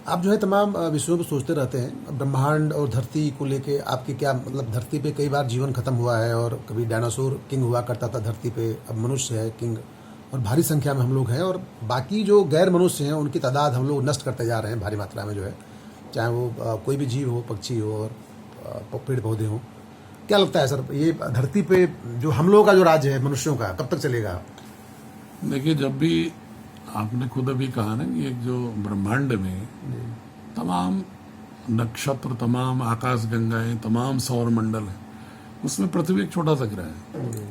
आप जो है तमाम विषयों पे सोचते रहते हैं, ब्रह्मांड और धरती को लेके आपकी क्या मतलब, धरती पे कई बार जीवन खत्म हुआ है और कभी डायनासोर किंग हुआ करता था धरती पे, अब मनुष्य है किंग और भारी संख्या में हम लोग हैं, और बाकी जो गैर मनुष्य हैं उनकी तादाद हम लोग नष्ट करते जा रहे हैं भारी मात्रा में जो है, चाहे वो कोई भी जीव हो, पक्षी हो और पेड़ पौधे हों। क्या लगता है सर, ये धरती पे जो हम लोगों का जो राज्य है मनुष्यों का, कब तक चलेगा? देखिए, जब भी आपने खुद अभी कहा ना कि एक जो ब्रह्मांड में तमाम नक्षत्र, तमाम आकाश गंगाएं, तमाम सौर मंडल है, उसमें पृथ्वी एक छोटा सा ग्रह है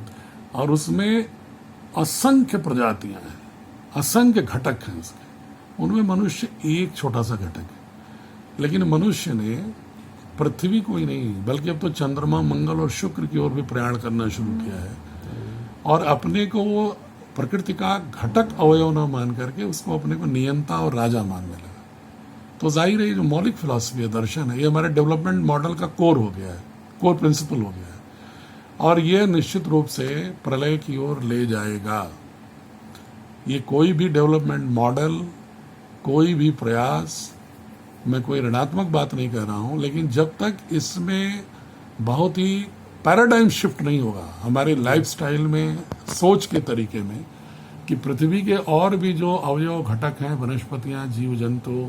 और उसमें असंख्य प्रजातियां हैं, असंख्य घटक हैं उसके, उनमें मनुष्य एक छोटा सा घटक है। लेकिन मनुष्य ने पृथ्वी को ही नहीं बल्कि अब तो चंद्रमा, मंगल और शुक्र की ओर भी प्रयाण करना शुरू किया है और अपने को वो प्रकृति का घटक अवयव न मान करके उसको अपने को नियंता और राजा मानने लगा। तो जाहिर है, जो मौलिक फिलॉसफी है, दर्शन है, ये हमारे डेवलपमेंट मॉडल का कोर हो गया है, कोर प्रिंसिपल हो गया है और ये निश्चित रूप से प्रलय की ओर ले जाएगा। ये कोई भी डेवलपमेंट मॉडल, कोई भी प्रयास, मैं कोई ऋणात्मक बात नहीं कह रहा हूं, लेकिन जब तक इसमें बहुत ही पैराडाइम शिफ्ट नहीं होगा हमारे लाइफस्टाइल में, सोच के तरीके में, कि पृथ्वी के और भी जो अवयव घटक हैं, वनस्पतियां, जीव जंतु,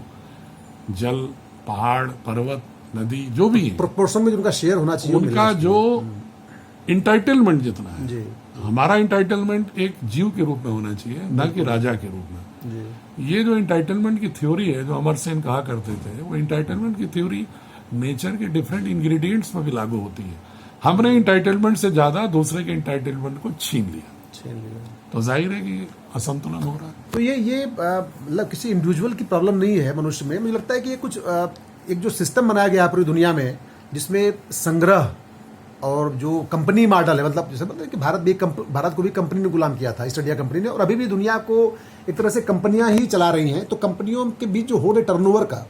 जल, पहाड़, पर्वत, नदी, जो भी है, प्रोपोर्शन में उनका शेयर होना चाहिए, उनका जो इंटाइटलमेंट जितना है जी। हमारा इंटाइटलमेंट एक जीव के रूप में होना चाहिए, न कि राजा के रूप में। ये जो इंटाइटलमेंट की थ्योरी है, जो अमर सेन कहा करते थे, वो इंटाइटलमेंट की थ्योरी नेचर के डिफरेंट इंग्रेडिएंट्स पर भी लागू होती है। हमने इंटाइटलमेंट से ज्यादा दूसरे के इंटाइटलमेंट को छीन लिया, तो जाहिर है कि असंतुलन हो रहा है। तो ये मतलब किसी इंडिविजुअल की प्रॉब्लम नहीं है मनुष्य में, मुझे लगता है कि ये कुछ एक जो सिस्टम बनाया गया पूरी दुनिया में, जिसमें संग्रह और जो कंपनी मॉडल है, मतलब जैसे मतलब कि भारत को भी कंपनी ने गुलाम किया था, ईस्ट इंडिया कंपनी ने, और अभी भी दुनिया को एक तरह से कंपनियां ही चला रही हैं। तो कंपनियों के बीच जो हो रहे टर्नओवर का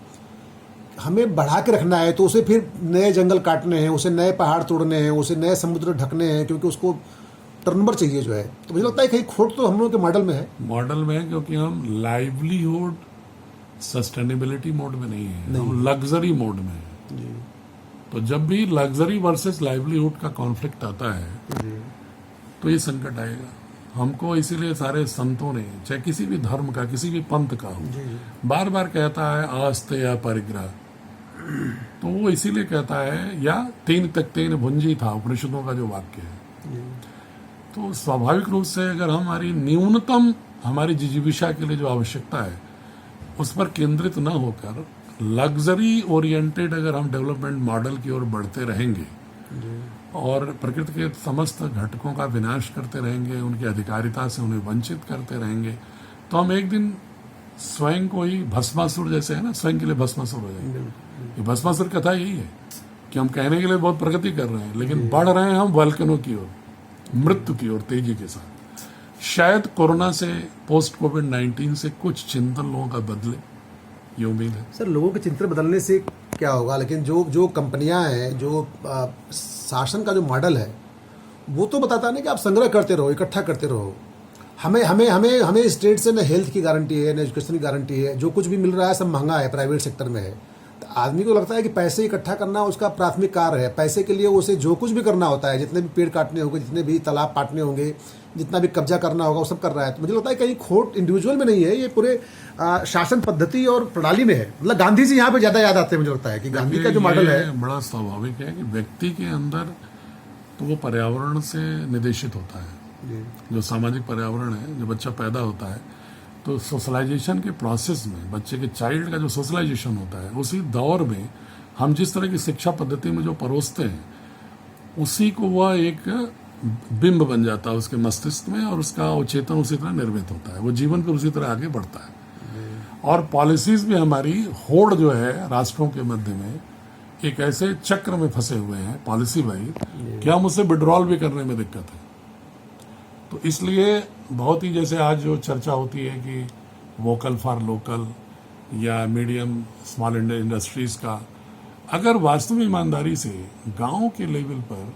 हमें बढ़ा के रखना है, तो उसे फिर नए जंगल काटने हैं, उसे नए पहाड़ तोड़ने हैं, उसे नए समुद्र ढकने हैं, क्योंकि उसको टर्नओवर चाहिए जो है। तो मुझे लगता है कहीं खोट तो हम लोगों के मॉडल में है, क्योंकि हम लाइवलीहुड सस्टेनेबिलिटी मोड में नहीं है, हम लग्जरी मोड में है। तो जब भी लग्जरी वर्सेस लाइवलीहुड का कॉन्फ्लिक्ट आता है तो ये संकट आएगा हमको। इसीलिए सारे संतों ने, चाहे किसी भी धर्म का, किसी भी पंथ का हो, बार बार कहता है आस्ते या परिग्रह। तो वो इसीलिए कहता है, या तीन तख्तेन भुंजी था उपनिषदों का जो वाक्य है। तो स्वाभाविक रूप से अगर हमारी न्यूनतम हमारी जिजीविषा के लिए जो आवश्यकता है उस पर केंद्रित न होकर लग्जरी ओरिएंटेड अगर हम डेवलपमेंट मॉडल की ओर बढ़ते रहेंगे और प्रकृति के समस्त घटकों का विनाश करते रहेंगे, उनकी अधिकारिता से उन्हें वंचित करते रहेंगे, तो हम एक दिन स्वयं को ही भस्मासुर, जैसे है ना, स्वयं के लिए भस्मासुर हो जाएंगे। ये भस्मासुर कथा यही है कि हम कहने के लिए बहुत प्रगति कर रहे हैं, लेकिन बढ़ रहे हैं हम वल्कनों की ओर, मृत्यु की ओर तेजी के साथ। शायद कोरोना से, पोस्ट कोविड-19 से कुछ चिंतन लोगों का बदले, ये उम्मीद है। सर, लोगों के चिंतन बदलने से क्या होगा, लेकिन जो कंपनियां हैं, जो शासन का जो मॉडल है, वो तो बताता नहीं कि आप संग्रह करते रहो, इकट्ठा करते रहो। हमें स्टेट से न हेल्थ की गारंटी है, न एजुकेशन की गारंटी है, जो कुछ भी मिल रहा है सब महंगा है, प्राइवेट सेक्टर में है। तो आदमी को लगता है कि पैसे इकट्ठा करना उसका प्राथमिक कार्य है। पैसे के लिए उसे जो कुछ भी करना होता है, जितने भी पेड़ काटने होंगे, जितने भी तालाब पाटने होंगे, जितना भी कब्जा करना होगा, वो सब कर रहा है। तो मुझे लगता है कहीं खोट इंडिविजुअल में नहीं है, ये पूरे शासन पद्धति और प्रणाली में है। मतलब गांधी जी यहाँ पे ज्यादा याद आते हैं, मुझे लगता है कि गांधी का जो मॉडल है, बड़ा स्वाभाविक है कि व्यक्ति के अंदर तो वो पर्यावरण से निर्देशित होता है। जो सामाजिक पर्यावरण है, जो बच्चा पैदा होता है, तो सोशलाइजेशन के प्रोसेस में बच्चे के चाइल्ड का जो सोशलाइजेशन होता है, उसी दौर में हम जिस तरह की शिक्षा पद्धति में जो परोसते हैं, उसी को वह एक बिंब बन जाता है उसके मस्तिष्क में और उसका अवचेतन उसी तरह निर्मित होता है, वो जीवन पर उसी तरह आगे बढ़ता है। और पॉलिसीज भी हमारी होड़ जो है राष्ट्रों के मध्य में एक ऐसे चक्र में फंसे हुए हैं पॉलिसी वाइज कि हम उससे विड्रॉल भी करने में दिक्कत है। तो इसलिए बहुत ही, जैसे आज जो चर्चा होती है कि वोकल फॉर लोकल या मीडियम स्मॉल इंडस्ट्रीज का, अगर वास्तविक ईमानदारी से गांव के लेवल पर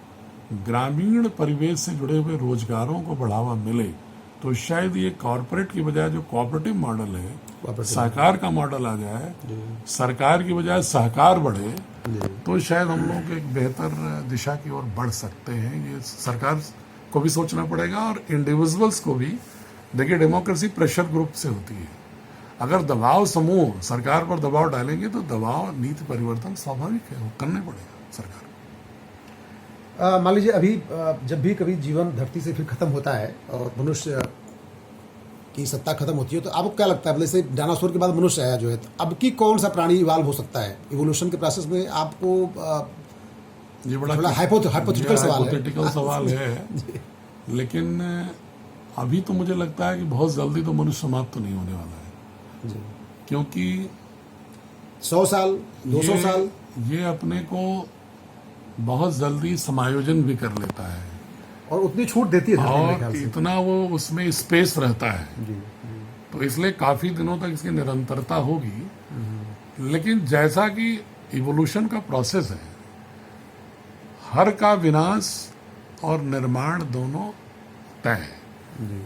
ग्रामीण परिवेश से जुड़े हुए रोजगारों को बढ़ावा मिले तो शायद ये कॉरपोरेट की बजाय जो कोऑपरेटिव मॉडल है, Cooperative सहकार का मॉडल आ जाए, सरकार की बजाय सहकार बढ़े, तो शायद हम लोग एक बेहतर दिशा की ओर बढ़ सकते हैं। ये सरकार को भी सोचना पड़ेगा और इंडिविजुअल्स को भी। देखिए, डेमोक्रेसी प्रेशर ग्रुप से होती है। अगर दबाव समूह सरकार पर दबाव डालेंगे तो दबाव नीति परिवर्तन स्वाभाविक है, वो करने पड़ेगा सरकार। मान लीजिए अभी जब भी कभी जीवन धरती से फिर खत्म होता है और मनुष्य की सत्ता खत्म होती है, तो आपको क्या लगता है, मतलब जैसे डायनासोर के बाद मनुष्य आया जो है, तो अब की कौन सा प्राणी इवाल्व हो सकता है इवोल्यूशन के प्रोसेस में? आपको ये थोड़ा हाइपोथेटिकल सवाल है लेकिन अभी तो मुझे लगता है कि बहुत जल्दी तो मनुष्य समाप्त तो नहीं होने वाला है, क्योंकि 100 साल 200 साल ये अपने को बहुत जल्दी समायोजन भी कर लेता है और उतनी छूट देती है धरती मेरे और ख्याल से। इतना वो उसमें स्पेस रहता है, तो इसलिए काफी दिनों तक इसकी निरंतरता होगी। लेकिन जैसा कि इवोल्यूशन का प्रोसेस है, हर का विनाश और निर्माण दोनों तय है।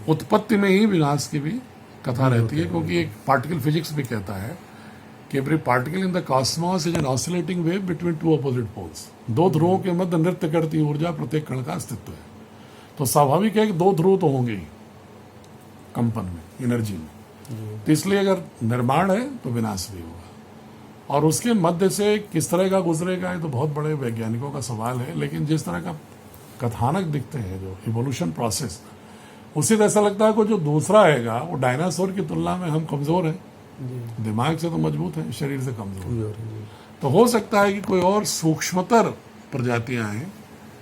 उत्पत्ति में ही विनाश की भी कथा रहती है, क्योंकि एक पार्टिकल फिजिक्स भी कहता है कि every particle in the cosmos is an oscillating wave between two opposite poles. दो ध्रुवों के मध्य नृत्य करती ऊर्जा प्रत्येक कण का अस्तित्व है। तो स्वाभाविक है कि दो ध्रुव तो होंगे ही कंपन में, एनर्जी में। तो इसलिए अगर निर्माण है तो विनाश भी होगा, और उसके मध्य से किस तरह का गुजरेगा ये तो बहुत बड़े वैज्ञानिकों का सवाल है। लेकिन जिस तरह का कथानक दिखते हैं जो इवोल्यूशन प्रोसेस, उसी तरह ऐसा लगता है कि जो दूसरा आएगा वो डायनासोर की तुलना में हम कमजोर हैं, दिमाग से तो मजबूत है, शरीर से कमजोर। तो हो सकता है कि कोई और सूक्ष्मतर प्रजातियां हैं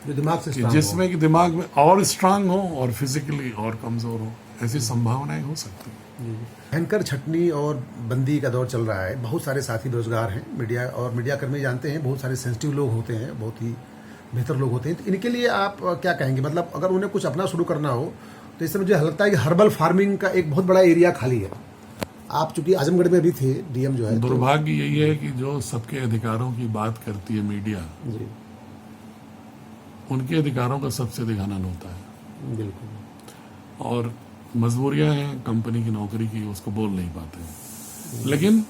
जो दिमाग से कि जिसमें कि दिमाग में और स्ट्रांग हो और फिजिकली और कमजोर हो, ऐसी संभावनाएं हो सकती हैं। भयंकर छटनी और बंदी का दौर चल रहा है। बहुत सारे साथी बेरोजगार हैं, मीडिया कर्मी जानते हैं, बहुत सारे सेंसिटिव लोग होते हैं, बहुत ही बेहतर लोग होते हैं। तो इनके लिए आप क्या कहेंगे? मतलब अगर उन्हें कुछ अपना शुरू करना हो तो इससे मुझे लगता है कि हर्बल फार्मिंग का एक बहुत बड़ा एरिया खाली है। आप चूंकि आजमगढ़ में भी थे डीएम जो है, दुर्भाग्य यही है कि जो सबके अधिकारों की बात करती है मीडिया, जी उनके अधिकारों का सबसे अधिक हनन होता है। बिल्कुल। और मजबूरियां हैं कंपनी की नौकरी की, उसको बोल नहीं पाते। लेकिन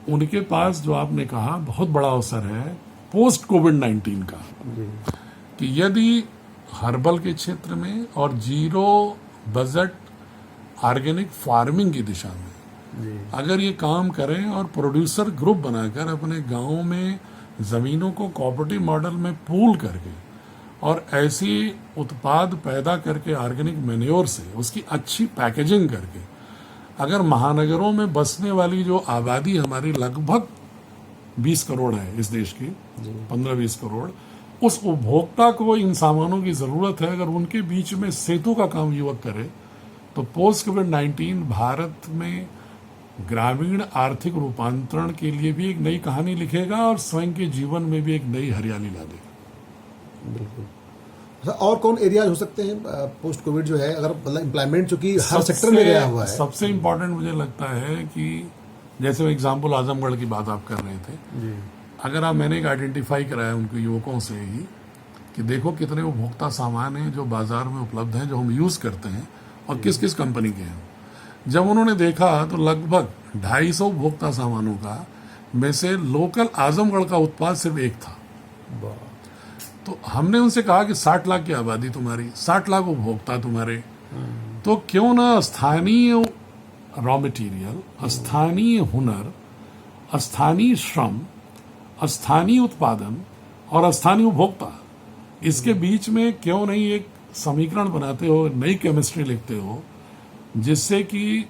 उनके पास जो आपने कहा बहुत बड़ा अवसर है पोस्ट कोविड-19 का, कि यदि हर्बल के क्षेत्र में और जीरो बजट ऑर्गेनिक फार्मिंग की दिशा में अगर ये काम करें और प्रोड्यूसर ग्रुप बनाकर अपने गांव में जमीनों को कोऑपरेटिव मॉडल में पूल करके और ऐसी उत्पाद पैदा करके ऑर्गेनिक मैन्योर से उसकी अच्छी पैकेजिंग करके, अगर महानगरों में बसने वाली जो आबादी हमारी लगभग 20 करोड़ है इस देश की, 15-20 करोड़, उस उपभोक्ता को इन सामानों की जरूरत है। अगर उनके बीच में सेतु का काम युवक करे तो पोस्ट कोविड-19 भारत में ग्रामीण आर्थिक रूपांतरण के लिए भी एक नई कहानी लिखेगा और स्वयं के जीवन में भी एक नई हरियाली ला देगा। बिल्कुल। अच्छा, और कौन एरियाज हो सकते हैं पोस्ट कोविड जो है, अगर मतलब एम्प्लॉयमेंट चूंकि हर सेक्टर में गया हुआ है? सबसे इम्पोर्टेंट मुझे लगता है कि जैसे एग्जाम्पल आजमगढ़ की बात आप कर रहे थे, अगर आप मैंने एक आइडेंटिफाई कराया उनको युवकों से ही कि देखो कितने उपभोक्ता सामान हैं जो बाजार में उपलब्ध हैं, जो हम यूज करते हैं और किस किस कंपनी के हैं। जब उन्होंने देखा तो लगभग 250 उपभोक्ता सामानों का में से लोकल आजमगढ़ का उत्पाद सिर्फ एक था। तो हमने उनसे कहा कि 60 लाख की आबादी तुम्हारी, 60 लाख उपभोक्ता तुम्हारे, तो क्यों ना स्थानीय रॉ मटेरियल, स्थानीय हुनर, स्थानीय श्रम, स्थानीय उत्पादन और स्थानीय उपभोक्ता, इसके बीच में क्यों नहीं एक समीकरण बनाते हो, नई केमिस्ट्री लिखते हो, जिससे कि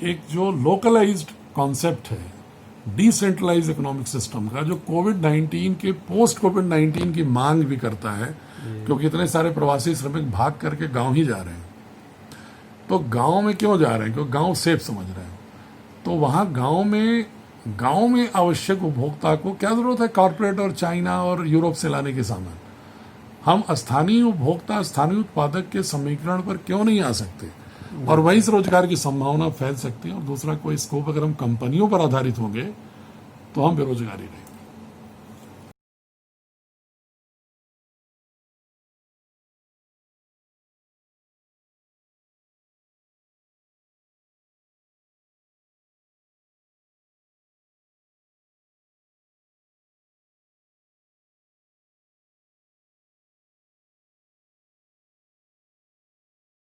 एक जो लोकलाइज्ड कॉन्सेप्ट है डिसेंट्रलाइज्ड इकोनॉमिक सिस्टम का, जो कोविड-19 के पोस्ट कोविड-19 की मांग भी करता है, क्योंकि इतने सारे प्रवासी श्रमिक भाग करके गांव ही जा रहे हैं। तो गांव में क्यों जा रहे हैं? क्योंकि गांव सेफ समझ रहे हैं। तो वहां गांव में आवश्यक उपभोक्ता को क्या जरूरत है कॉर्पोरेट और चाइना और यूरोप से लाने के सामान? हम स्थानीय उपभोक्ता, स्थानीय उत्पादक के समीकरण पर क्यों नहीं आ सकते? और वहीं से रोजगार की संभावना फैल सकती है। और दूसरा कोई स्कोप, अगर हम कंपनियों पर आधारित होंगे तो हम बेरोजगारी रहेंगे।